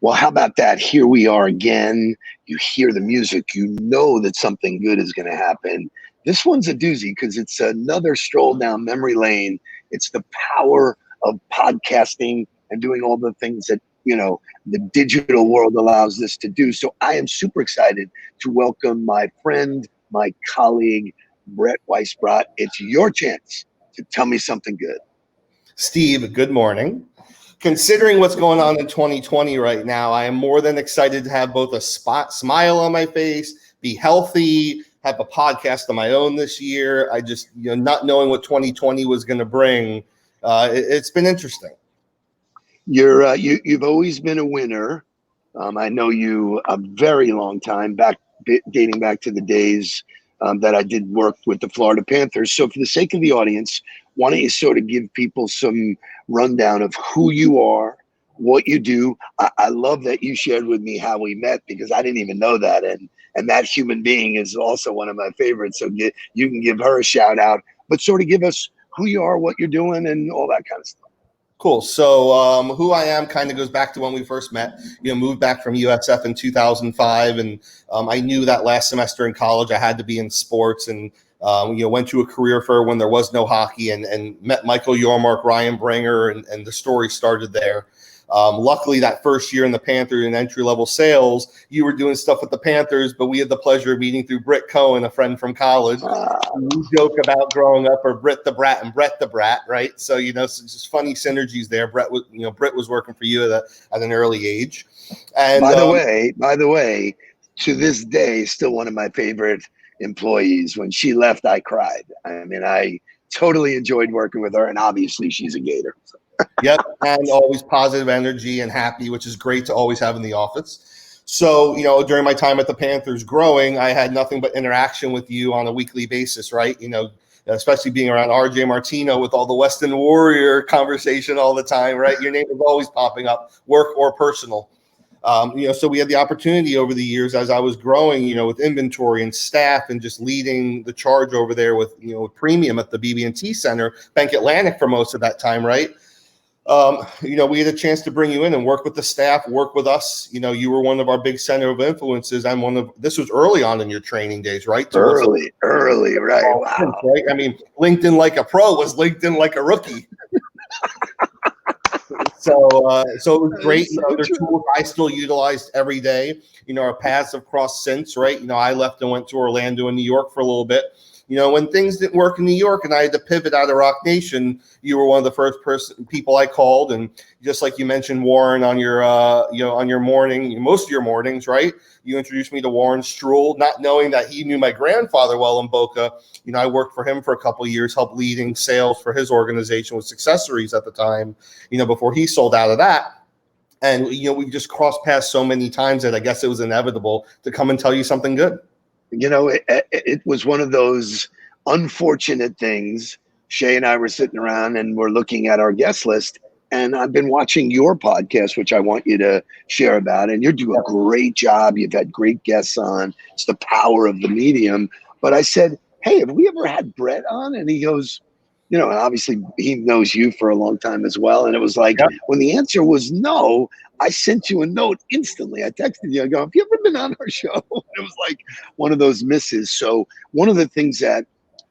Well, how about that? Here we are again. You hear the music, you know that something good is going to happen. This one's a doozy because it's another stroll down memory lane. It's the power of podcasting and doing all the things that, the digital world allows this to do. So I am super excited to welcome my friend, my colleague, Brett Weisbrot. It's your chance to tell me something good. Steve, good morning. Considering what's going on in 2020 right now, I am more than excited to have both a smile on my face, be healthy, have a podcast of my own this year. I just, not knowing what 2020 was going to bring, it's been interesting. You've always been a winner. I know you a very long time dating back to the days that I did work with the Florida Panthers. So for the sake of the audience, why don't you sort of give people some rundown of who you are, what you do. I love that you shared with me how we met because I didn't even know that. And that human being is also one of my favorites. So you can give her a shout out, but sort of give us who you are, what you're doing, and all that kind of stuff. Cool. So who I am kind of goes back to when we first met. Moved back from USF in 2005, and I knew that last semester in college I had to be in sports, and went to a career fair when there was no hockey, and met Michael Yormark, Ryan Bringer, and the story started there. Luckily, that first year in the Panthers in entry-level sales, you were doing stuff with the Panthers, but we had the pleasure of meeting through Britt Cohen, a friend from college. We joke about growing up or Britt the Brat and Brett the Brat, right? So, so just funny synergies there. Britt was working for you at an early age. And by the way, to this day, still one of my favorite employees. When she left, I cried. I mean, I totally enjoyed working with her, and obviously she's a Gator. So. Yep, and always positive energy and happy, which is great to always have in the office. So, during my time at the Panthers growing, I had nothing but interaction with you on a weekly basis, right? Especially being around RJ Martino with all the Weston Warrior conversation all the time, right? Your name was always popping up, work or personal. So we had the opportunity over the years as I was growing, with inventory and staff and just leading the charge over there with, premium at the BB&T Center, Bank Atlantic for most of that time, right? We had a chance to bring you in and work with the staff, work with us. You were one of our big center of influences. This was early on in your training days, right? So early, right? Wow. Right? I mean, LinkedIn like a pro was LinkedIn like a rookie. So it was great. They're tools I still utilized every day. Our paths have crossed since, right? I left and went to Orlando and New York for a little bit. When things didn't work in New York and I had to pivot out of Rock Nation, you were one of the first people I called. And just like you mentioned Warren on your, on your morning, most of your mornings, right? You introduced me to Warren Struhl, not knowing that he knew my grandfather well in Boca. I worked for him for a couple of years, helped leading sales for his organization with Accessories at the time, before he sold out of that. And, we just crossed paths so many times that I guess it was inevitable to come and tell you something good. It was one of those unfortunate things. Shay and I were sitting around and we're looking at our guest list, and I've been watching your podcast, which I want you to share about, and you're doing a great job. You've had great guests on. It's the power of the medium. But I said, hey, have we ever had Brett on? And he goes, and obviously he knows you for a long time as well. And it was like, when the answer was no, I sent you a note instantly. I texted you. I go, have you ever been on our show? And it was like one of those misses. So one of the things that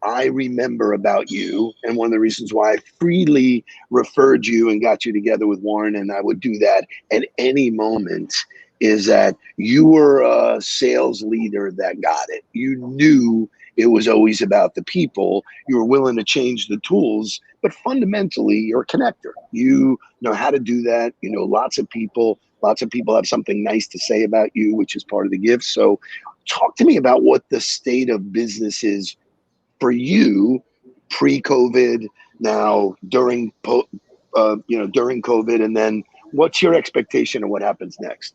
I remember about you, and one of the reasons why I freely referred you and got you together with Warren, and I would do that at any moment, is that you were a sales leader that got it. You knew it was always about the people. You were willing to change the tools, but fundamentally you're a connector. You know how to do that. Lots of people have something nice to say about you, which is part of the gift. So talk to me about what the state of business is for you pre-COVID, now during COVID, and then what's your expectation of what happens next?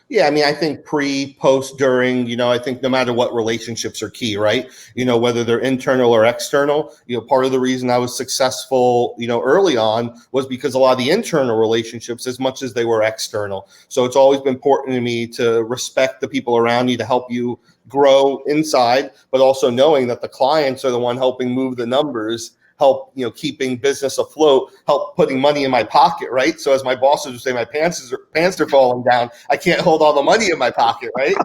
Yeah, I mean, I think pre, post, during, I think no matter what, relationships are key, right? Whether they're internal or external, part of the reason I was successful, early on was because a lot of the internal relationships as much as they were external. So it's always been important to me to respect the people around you to help you grow inside, but also knowing that the clients are the one helping move the numbers, help, keeping business afloat, help putting money in my pocket, right? So as my bosses would say, my pants are falling down. I can't hold all the money in my pocket, right?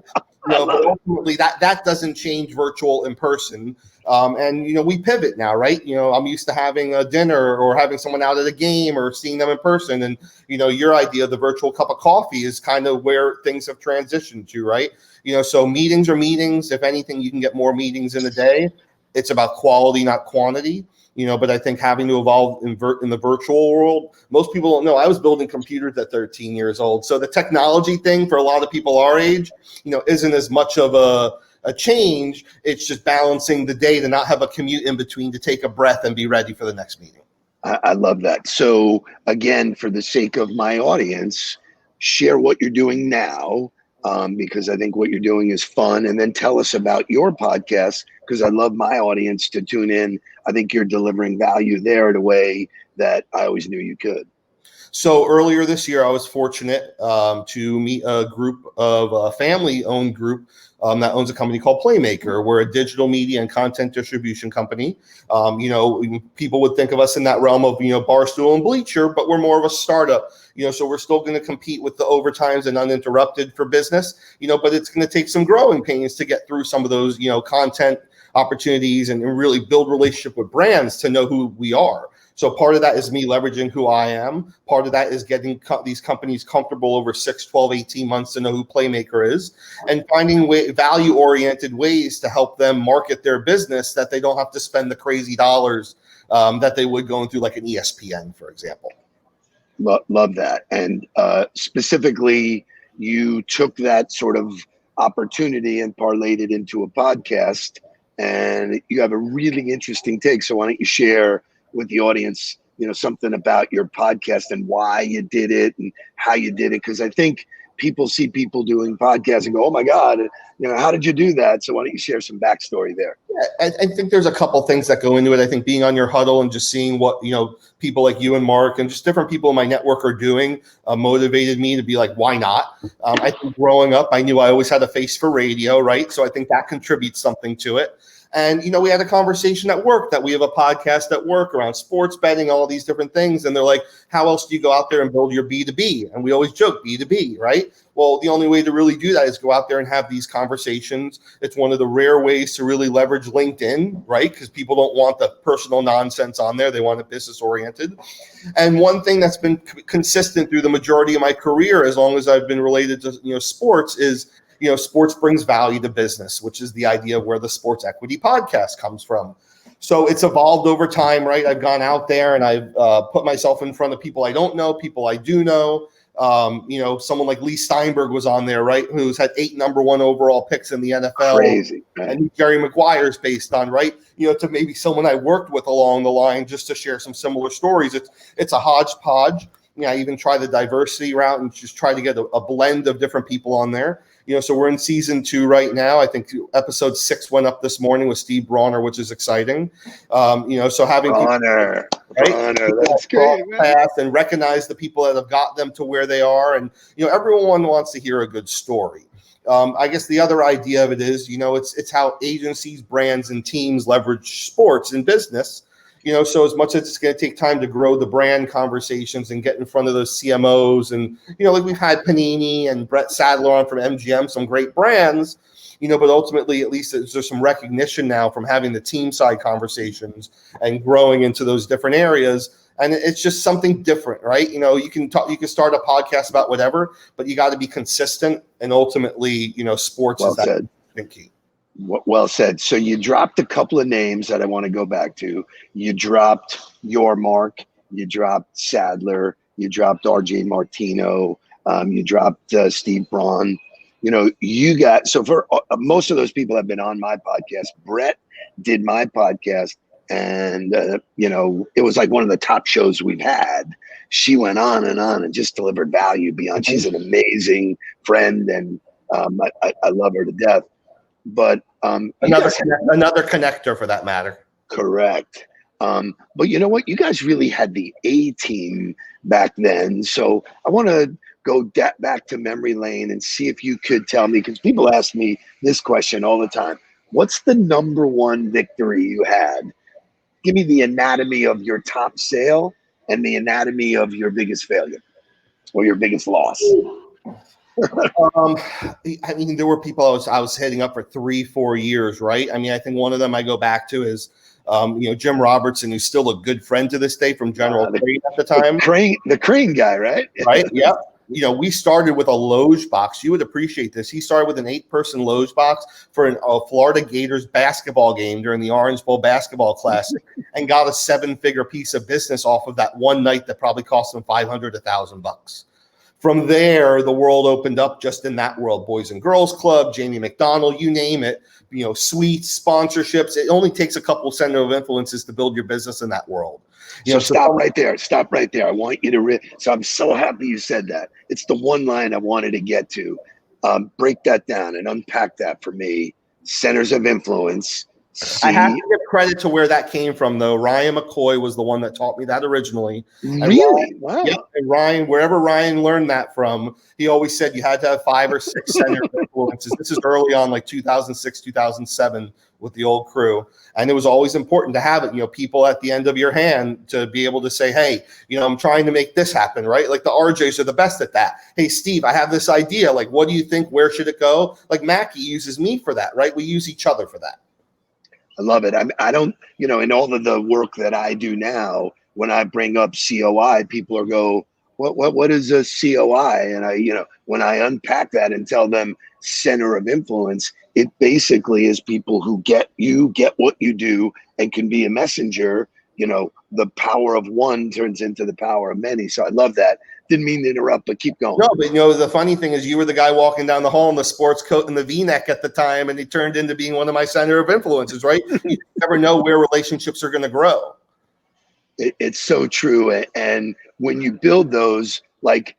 But ultimately that doesn't change virtual in person. And we pivot now, right? I'm used to having a dinner or having someone out at a game or seeing them in person. And, your idea of the virtual cup of coffee is kind of where things have transitioned to, right? So meetings are meetings. If anything, you can get more meetings in a day. It's about quality, not quantity. But I think having to evolve in the virtual world, most people don't know. I was building computers at 13 years old. So the technology thing for a lot of people our age, isn't as much of a change. It's just balancing the day to not have a commute in between to take a breath and be ready for the next meeting. I love that. So again, for the sake of my audience, share what you're doing now, because I think what you're doing is fun. And then tell us about your podcast, because I love my audience to tune in. I think you're delivering value there in a way that I always knew you could. So earlier this year, I was fortunate to meet a group of a family-owned group that owns a company called Playmaker. We're a digital media and content distribution company. People would think of us in that realm of, Barstool and Bleacher, but we're more of a startup. So we're still going to compete with the overtimes and uninterrupted for business, but it's going to take some growing pains to get through some of those, content opportunities and really build relationship with brands to know who we are. So part of that is me leveraging who I am. Part of that is getting these companies comfortable over 6, 12, 18 months to know who Playmaker is, and finding value-oriented ways to help them market their business that they don't have to spend the crazy dollars that they would going through like an ESPN, for example. Love that. And specifically, you took that sort of opportunity and parlayed it into a podcast, and you have a really interesting take. So why don't you share with the audience, something about your podcast and why you did it and how you did it? Because I think people see people doing podcasts and go, oh my God, how did you do that? So why don't you share some backstory there? Yeah, I think there's a couple things that go into it. I think being on your huddle and just seeing what, people like you and Mark and just different people in my network are doing motivated me to be like, why not? I think growing up, I knew I always had a face for radio, right? So I think that contributes something to it. And, we had a conversation at work that we have a podcast at work around sports betting, all these different things. And they're like, how else do you go out there and build your B2B? And we always joke B2B, right? Well, the only way to really do that is go out there and have these conversations. It's one of the rare ways to really leverage LinkedIn, right? Because people don't want the personal nonsense on there. They want it business oriented. And one thing that's been consistent through the majority of my career, as long as I've been related to, sports, is sports brings value to business, which is the idea of where the Sports Equity podcast comes from. So it's evolved over time, right? I've gone out there and I've put myself in front of people I don't know, people I do know. Someone like Lee Steinberg was on there, right? Who's had 8 number 1 overall picks in the NFL. Crazy. Right? And Jerry Maguire's based on, right? To maybe someone I worked with along the line, just to share some similar stories. It's a hodgepodge. I even try the diversity route and just try to get a blend of different people on there. So we're in season 2 right now. I think episode 6 went up this morning with Steve Bronner, which is exciting. So having Bronner, that's great, and recognize the people that have got them to where they are. And, everyone wants to hear a good story. I guess the other idea of it is, it's how agencies, brands, and teams leverage sports in business. So as much as it's going to take time to grow the brand conversations and get in front of those CMOs and, like we've had Panini and Brett Sadler on from MGM, some great brands, but ultimately, at least there's some recognition now from having the team side conversations and growing into those different areas. And it's just something different, right? You can start a podcast about whatever, but you got to be consistent. And ultimately, sports is that key. Well said. So you dropped a couple of names that I want to go back to. You dropped your Mark, you dropped Sadler, you dropped RJ Martino, you dropped Steve Braun. So for most of those people have been on my podcast. Brett did my podcast, and it was like one of the top shows we've had. She went on and just delivered value beyond. She's an amazing friend, and I love her to death. But another connector for that matter. Correct. But you know what? You guys really had the A team back then. So I want to go back to memory lane and see if you could tell me, because people ask me this question all the time. What's the number one victory you had give me the anatomy of your top sale and the anatomy of your biggest failure or your biggest loss. Um, I mean, there were people I was heading up for 3-4 years, right? I mean, I think one of them I go back to is, Jim Robertson, who's still a good friend to this day from General Crane at the time. The crane guy, right? Right. Yeah. We started with a Loge box. You would appreciate this. He started with an 8-person Loge box for a Florida Gators basketball game during the Orange Bowl basketball classic, and got a 7-figure piece of business off of that one night that probably cost him $500, $1,000. From there, the world opened up just in that world. Boys and Girls Club, Jamie McDonald, you name it, suites, sponsorships. It only takes a couple of center of influences to build your business in that world. Stop right there. Stop right there. I want you to so I'm so happy you said that. It's the one line I wanted to get to. Break that down and unpack that for me. Centers of influence. I have to give credit to where that came from, though. Ryan McCoy was the one that taught me that originally. Really? Wow. Yep. And Ryan, wherever Ryan learned that from, he always said you had to have 5 or 6 center influences. This is early on, like 2006, 2007 with the old crew. And it was always important to have it, people at the end of your hand to be able to say, hey, I'm trying to make this happen, right? Like the RJs are the best at that. Hey, Steve, I have this idea. Like, what do you think? Where should it go? Like Mackie uses me for that, right? We use each other for that. I love it. I don't, in all of the work that I do now, when I bring up COI, people go, what is a COI? And when I unpack that and tell them center of influence, it basically is people who get what you do and can be a messenger. The power of one turns into the power of many. So I love that. Didn't mean to interrupt, but keep going. No, but the funny thing is you were the guy walking down the hall in the sports coat and the V-neck at the time, and he turned into being one of my center of influences, right? You never know where relationships are going to grow. It's so true. And when you build those, like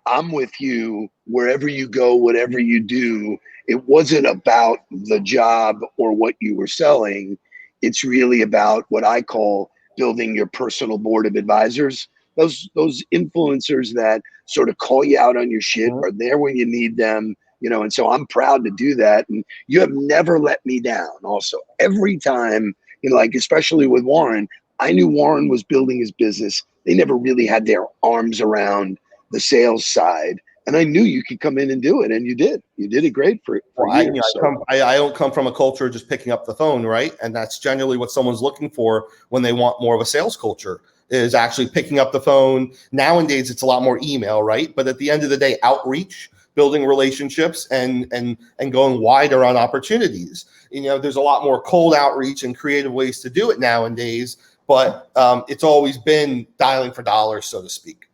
I'm with you wherever you go, whatever you do, it wasn't about the job or what you were selling. It's really about what I call building your personal board of advisors. Those influencers that sort of call you out on your shit, are there when you need them, and so I'm proud to do that. And you have never let me down. Also, every time, like especially with Warren, I knew Warren was building his business. They never really had their arms around the sales side. And I knew you could come in and do it, and you did. You did it great for years. I don't come from a culture of just picking up the phone, right? And that's generally what someone's looking for when they want more of a sales culture, is actually picking up the phone. Nowadays, it's a lot more email, right? But at the end of the day, outreach, building relationships, and going wider on opportunities. There's a lot more cold outreach and creative ways to do it nowadays, but it's always been dialing for dollars, so to speak.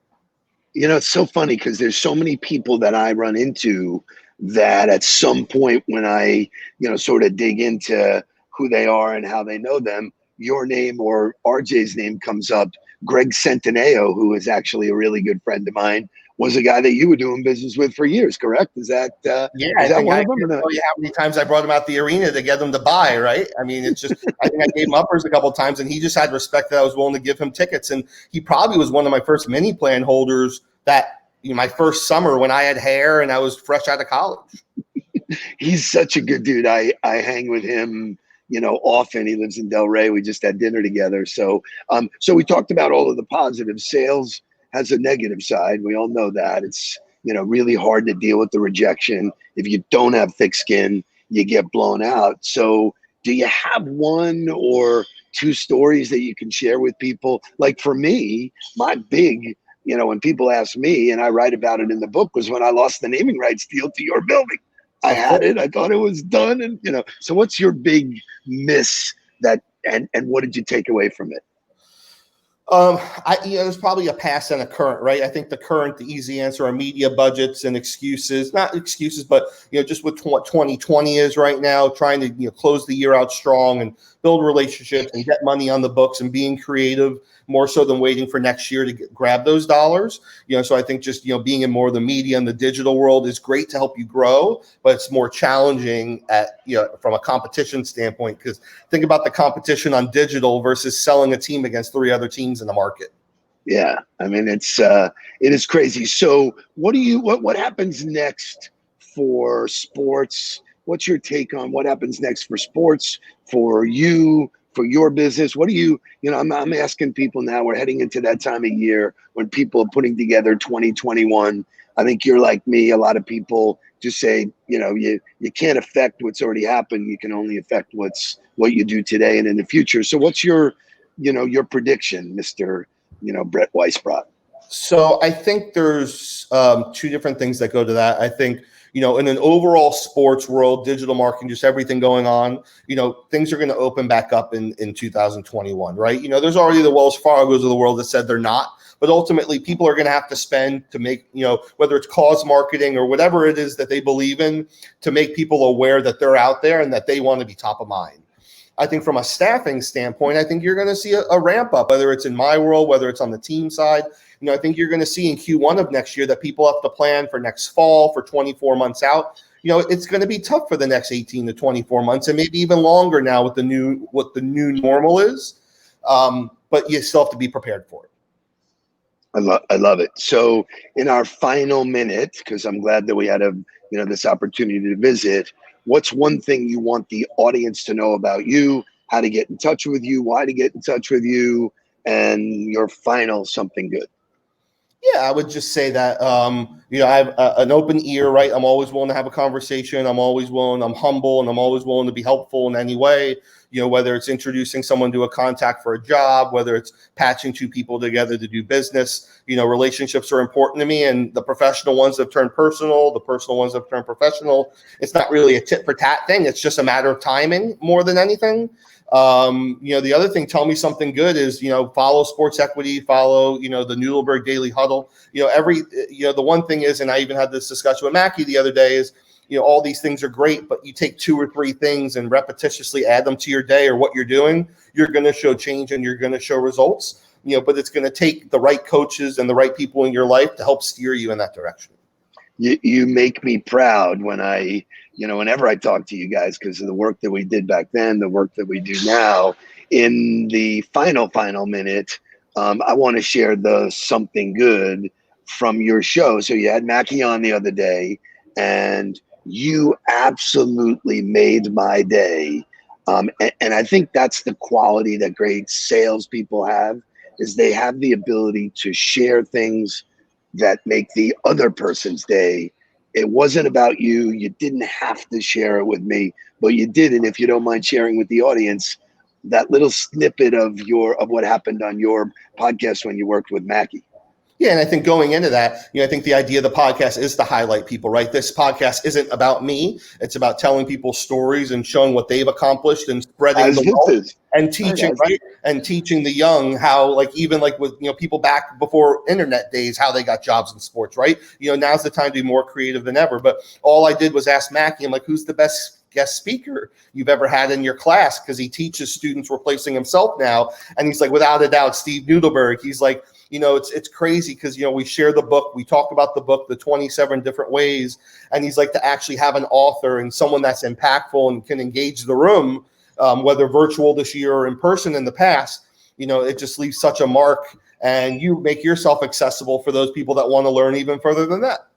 It's so funny because there's so many people that I run into that at some point when I, sort of dig into who they are and how they know them, your name or RJ's name comes up. Greg Centineo, who is actually a really good friend of mine, was a guy that you were doing business with for years, correct? Is that I think I can tell you how many times I brought him out the arena to get him to buy, right? I mean, it's just I think I gave him uppers a couple of times, and he just had respect that I was willing to give him tickets. And he probably was one of my first mini plan holders that my first summer when I had hair and I was fresh out of college. He's such a good dude. I hang with him, often. He lives in Delray. We just had dinner together. So we talked about all of the positive. Sales has a negative side. We all know that. It's, really hard to deal with the rejection. If you don't have thick skin, you get blown out. So do you have 1 or 2 stories that you can share with people? Like for me, my big, when people ask me, and I write about it in the book, was when I lost the naming rights deal to your building. I had it. I thought it was done. And, so what's your big miss and what did you take away from it? There's probably a past and a current, right? I think the current, the easy answer are media budgets and excuses, not excuses, but, just what 2020 is right now, trying to, close the year out strong and build relationships and get money on the books and being creative more so than waiting for next year to grab those dollars. So I think just, being in more of the media and the digital world is great to help you grow, but it's more challenging from a competition standpoint, because think about the competition on digital versus selling a team against 3 other teams in the market. Yeah. I mean, it is crazy. So what happens next for sports? What's your take on what happens next for sports, for you, for your business? What do you know, I'm asking people now, we're heading into that time of year when people are putting together 2021. I think you're like me. A lot of people just say, you know, you can't affect what's already happened. You can only affect what you do today and in the future. So what's your, you know, your prediction, Mr., you know, Brett Weisbrot? So I think there's two different things that go to that. I think, you know, in an overall sports world, digital marketing, just everything going on, you know, things are going to open back up in 2021, right? You know, there's already the Wells Fargos of the world that said they're not, but ultimately people are going to have to spend to make, you know, whether it's cause marketing or whatever it is that they believe in, to make people aware that they're out there and that they want to be top of mind. I think from a staffing standpoint, I think you're going to see a ramp up, whether it's in my world, whether it's on the team side. You know, I think you're going to see in Q1 of next year that people have to plan for next fall, for 24 months out. You know, it's going to be tough for the next 18 to 24 months, and maybe even longer now with what the new normal is. But you still have to be prepared for it. I love it. So in our final minute, because I'm glad that we had this opportunity to visit, what's one thing you want the audience to know about you, how to get in touch with you, why to get in touch with you, and your final something good? Yeah, I would just say that, you know, I have an open ear, right? I'm always willing to have a conversation. I'm humble, and I'm always willing to be helpful in any way, you know, whether it's introducing someone to a contact for a job, whether it's patching two people together to do business. You know, relationships are important to me, and the professional ones have turned personal, the personal ones have turned professional. It's not really a tit for tat thing. It's just a matter of timing more than anything. You know, the other thing, tell me something good, is, you know, follow Sports Equity, follow, you know, the Noodleberg Daily Huddle. You know, the one thing is, and I even had this discussion with Mackie the other day, is, you know, all these things are great, but you take 2 or 3 things and repetitiously add them to your day or what you're doing, you're going to show change and you're going to show results, you know, but it's going to take the right coaches and the right people in your life to help steer you in that direction. You make me proud when whenever I talk to you guys, because of the work that we did back then, the work that we do now. In the final minute, I want to share the something good from your show. So you had Mackie on the other day, and you absolutely made my day. And I think that's the quality that great salespeople have, is they have the ability to share things that make the other person's day. It wasn't about you. You didn't have to share it with me, but you did. And if you don't mind sharing with the audience that little snippet of what happened on your podcast when you worked with Mackie. Yeah, and I think going into that, you know, I think the idea of the podcast is to highlight people, right? This podcast isn't about me. It's about telling people stories and showing what they've accomplished and spreading the wealth and teaching, right? And teaching the young how, like, even like with, you know, people back before internet days, how they got jobs in sports, right? You know, now's the time to be more creative than ever. But all I did was ask Mackie, I'm like, who's the best guest speaker you've ever had in your class? Because he teaches students replacing himself now. And he's like, without a doubt, Steve Noodleberg. He's like, you know, it's crazy because, you know, we share the book, we talk about the book, the 27 different ways, and he's like, to actually have an author and someone that's impactful and can engage the room, whether virtual this year or in person in the past, you know, it just leaves such a mark, and you make yourself accessible for those people that want to learn even further than that.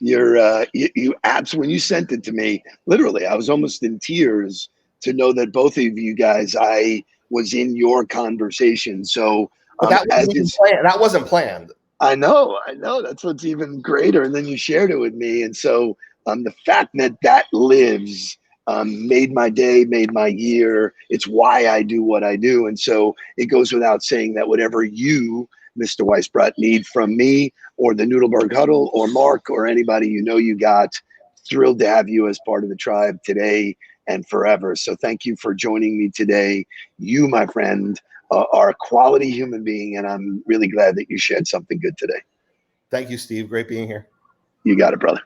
You absolutely, when you sent it to me, literally, I was almost in tears to know that both of you guys, I was in your conversation. So, but that wasn't planned. I know. That's what's even greater. And then you shared it with me. And so the fact that lives made my day, made my year. It's why I do what I do. And so it goes without saying that whatever you, Mr. Weisbrot, need from me or the Noodleberg Huddle or Mark or anybody you got, thrilled to have you as part of the tribe today and forever. So thank you for joining me today. You, my friend, are a quality human being, and I'm really glad that you shared something good today. Thank you, Steve. Great being here. You got it, brother.